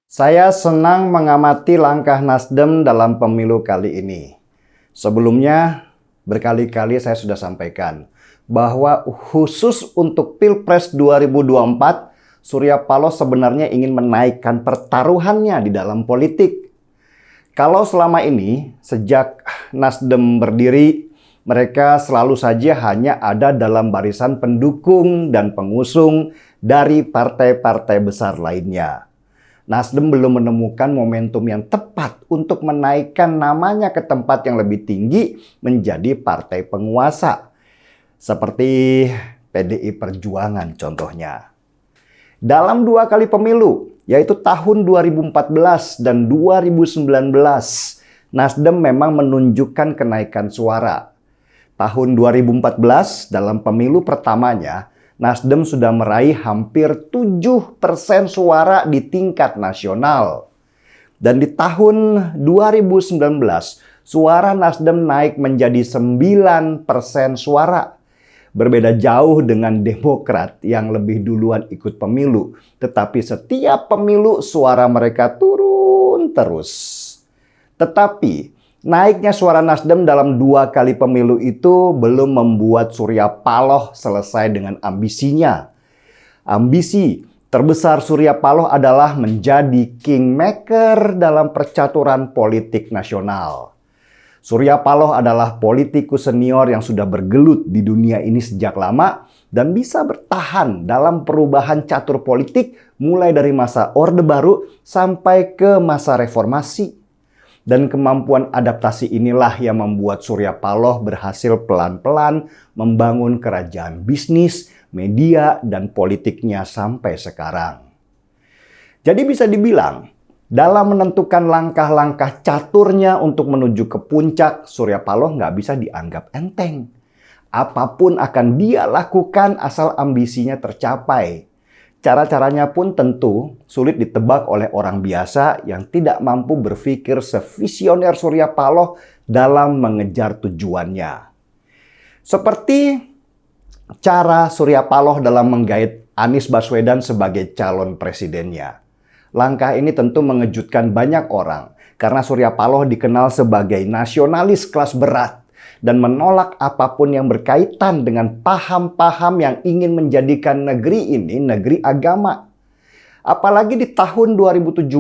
Saya senang mengamati langkah Nasdem dalam pemilu kali ini. Sebelumnya, berkali-kali saya sudah sampaikan bahwa khusus untuk Pilpres 2024, Surya Paloh sebenarnya ingin menaikkan pertaruhannya di dalam politik. Kalau selama ini, sejak Nasdem berdiri, mereka selalu saja hanya ada dalam barisan pendukung dan pengusung dari partai-partai besar lainnya. Nasdem belum menemukan momentum yang tepat untuk menaikkan namanya ke tempat yang lebih tinggi menjadi partai penguasa. Seperti PDI Perjuangan contohnya. Dalam 2 kali pemilu, yaitu tahun 2014 dan 2019, Nasdem memang menunjukkan kenaikan suara. Tahun 2014 dalam pemilu pertamanya, Nasdem sudah meraih hampir 7% suara di tingkat nasional. Dan di tahun 2019, suara Nasdem naik menjadi 9% suara. Berbeda jauh dengan Demokrat yang lebih duluan ikut pemilu. Tetapi setiap pemilu suara mereka turun terus. Tetapi naiknya suara Nasdem dalam 2 kali pemilu itu belum membuat Surya Paloh selesai dengan ambisinya. Ambisi terbesar Surya Paloh adalah menjadi kingmaker dalam percaturan politik nasional. Surya Paloh adalah politikus senior yang sudah bergelut di dunia ini sejak lama dan bisa bertahan dalam perubahan catur politik mulai dari masa Orde Baru sampai ke masa reformasi. Dan kemampuan adaptasi inilah yang membuat Surya Paloh berhasil pelan-pelan membangun kerajaan bisnis, media, dan politiknya sampai sekarang. Jadi bisa dibilang, dalam menentukan langkah-langkah caturnya untuk menuju ke puncak, Surya Paloh nggak bisa dianggap enteng. Apapun akan dia lakukan asal ambisinya tercapai. Cara-caranya pun tentu sulit ditebak oleh orang biasa yang tidak mampu berpikir sevisioner Surya Paloh dalam mengejar tujuannya. Seperti cara Surya Paloh dalam menggait Anies Baswedan sebagai calon presidennya. Langkah ini tentu mengejutkan banyak orang karena Surya Paloh dikenal sebagai nasionalis kelas berat dan menolak apapun yang berkaitan dengan paham-paham yang ingin menjadikan negeri ini negeri agama. Apalagi di tahun 2017,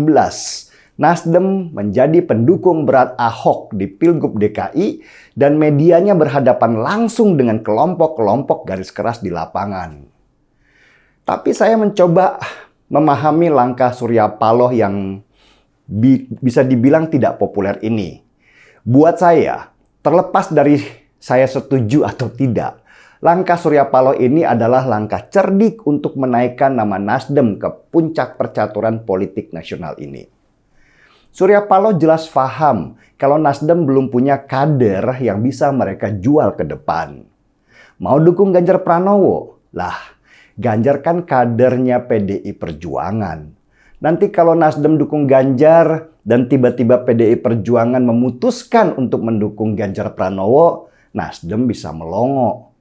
Nasdem menjadi pendukung berat Ahok di Pilgub DKI dan medianya berhadapan langsung dengan kelompok-kelompok garis keras di lapangan. Tapi saya mencoba memahami langkah Surya Paloh yang bisa dibilang tidak populer ini. Buat saya, terlepas dari saya setuju atau tidak, langkah Surya Paloh ini adalah langkah cerdik untuk menaikkan nama Nasdem ke puncak percaturan politik nasional ini. Surya Paloh jelas paham kalau Nasdem belum punya kader yang bisa mereka jual ke depan. Mau dukung Ganjar Pranowo? Lah, Ganjar kan kadernya PDI Perjuangan. Nanti kalau Nasdem dukung Ganjar dan tiba-tiba PDI Perjuangan memutuskan untuk mendukung Ganjar Pranowo, Nasdem bisa melongo.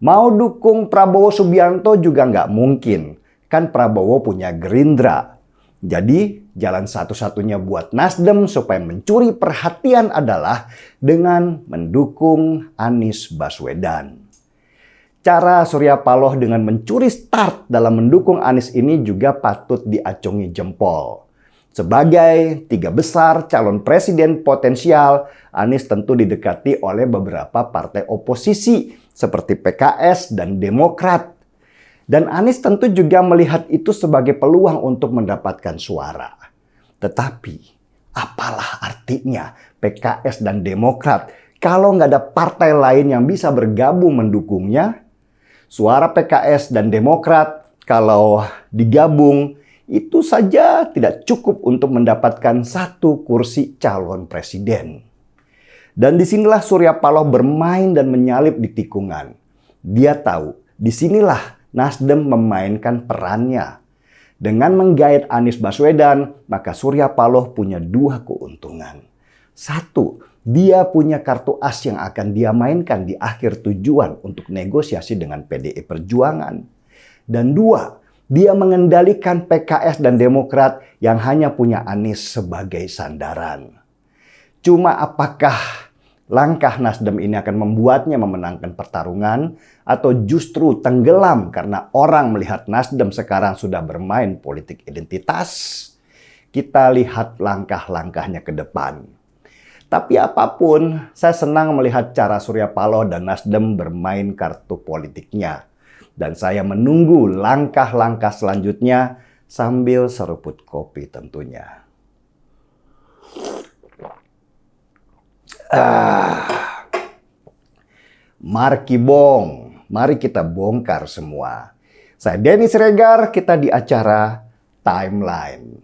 Mau dukung Prabowo Subianto juga nggak mungkin. Kan Prabowo punya Gerindra. Jadi jalan satu-satunya buat Nasdem supaya mencuri perhatian adalah dengan mendukung Anies Baswedan. Cara Surya Paloh dengan mencuri start dalam mendukung Anies ini juga patut diacungi jempol. Sebagai 3 besar calon presiden potensial, Anies tentu didekati oleh beberapa partai oposisi seperti PKS dan Demokrat. Dan Anies tentu juga melihat itu sebagai peluang untuk mendapatkan suara. Tetapi, apalah artinya PKS dan Demokrat kalau nggak ada partai lain yang bisa bergabung mendukungnya? Suara PKS dan Demokrat kalau digabung itu saja tidak cukup untuk mendapatkan 1 kursi calon presiden. Dan disinilah Surya Paloh bermain dan menyalip di tikungan. Dia tahu disinilah Nasdem memainkan perannya. Dengan menggait Anies Baswedan, maka Surya Paloh punya 2 keuntungan. 1, dia punya kartu as yang akan dia mainkan di akhir tujuan untuk negosiasi dengan PDI Perjuangan. Dan 2, Dia mengendalikan PKS dan Demokrat yang hanya punya Anies sebagai sandaran. Cuma apakah langkah Nasdem ini akan membuatnya memenangkan pertarungan atau justru tenggelam karena orang melihat Nasdem sekarang sudah bermain politik identitas? Kita lihat langkah-langkahnya ke depan. Tapi apapun, saya senang melihat cara Surya Paloh dan Nasdem bermain kartu politiknya. Dan saya menunggu langkah-langkah selanjutnya sambil seruput kopi tentunya. Mari kita bongkar semua. Saya Denny Siregar, kita di acara Timeline.